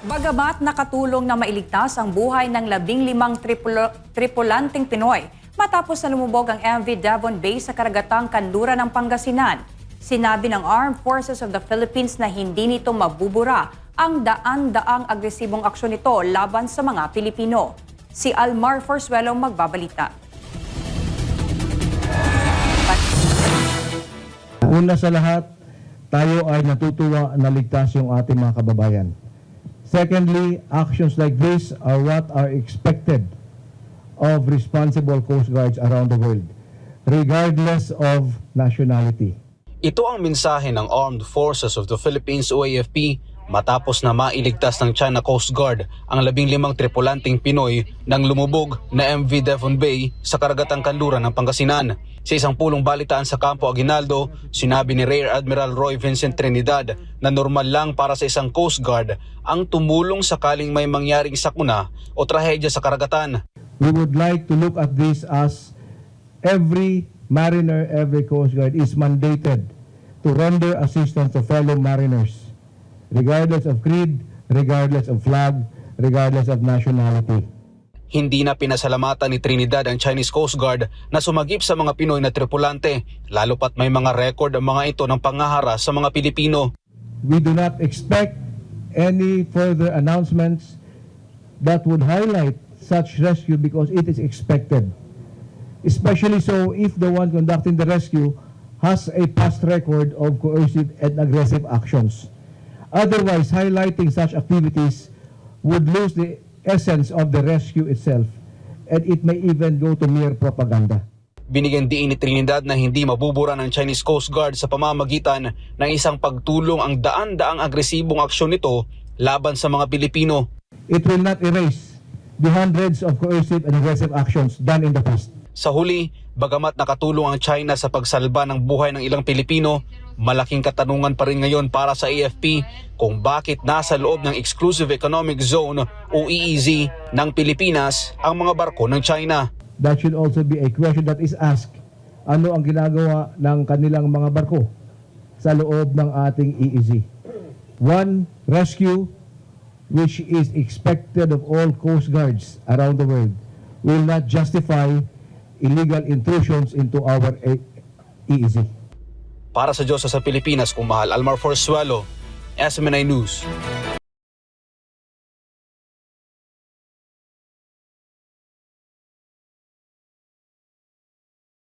Bagamat nakatulong na mailigtas ang buhay ng 15 tripulanteng Pinoy matapos na lumubog ang MV Devon Bay sa karagatang kanluran ng Pangasinan, sinabi ng Armed Forces of the Philippines na hindi nito mabubura ang daan-daang agresibong aksyon nito laban sa mga Pilipino. Si Almar Forzuelo magbabalita. Una sa lahat, tayo ay natutuwa na ligtas yung ating mga kababayan. Secondly, actions like this are what are expected of responsible Coast Guards around the world, regardless of nationality. Ito ang mensahe ng Armed Forces of the Philippines o AFP matapos na mailigtas ng China Coast Guard ang 15 tripulanteng Pinoy nang lumubog na MV Devon Bay sa karagatang kanluran ng Pangasinan. Sa isang pulong balitaan sa Campo Aguinaldo, sinabi ni Rear Admiral Roy Vincent Trinidad na normal lang para sa isang Coast Guard ang tumulong sakaling may mangyaring sakuna o trahedya sa karagatan. We would like to look at this as every mariner, every Coast Guard is mandated to render assistance to fellow mariners, regardless of creed, regardless of flag, regardless of nationality. Hindi na pinasalamatan ni Trinidad ang Chinese Coast Guard na sumagip sa mga Pinoy na tripulante, lalo pat may mga record ang mga ito ng pangaharas sa mga Pilipino. We do not expect any further announcements that would highlight such rescue because it is expected. Especially so if the one conducting the rescue has a past record of coercive and aggressive actions. Otherwise, highlighting such activities would lose the essence of the rescue itself, and it may even go to mere propaganda. Binigyan diin ni Trinidad na hindi mabubura ng Chinese Coast Guard sa pamamagitan ng isang pagtulong ang daan-daang agresibong aksyon nito laban sa mga Pilipino. It will not erase the hundreds of coercive and aggressive actions done in the past. Sa huli, bagamat nakatulong ang China sa pagsalba ng buhay ng ilang Pilipino, malaking katanungan pa rin ngayon para sa AFP kung bakit nasa loob ng Exclusive Economic Zone o EEZ ng Pilipinas ang mga barko ng China. That should also be a question that is asked. Ano ang ginagawa ng kanilang mga barko sa loob ng ating EEZ? One, rescue, which is expected of all Coast Guards around the world, will not justify illegal intrusions into our EEZ. Para sa Diyos sa Pilipinas, kung mahal, Almar Forzuelo, SMNI News.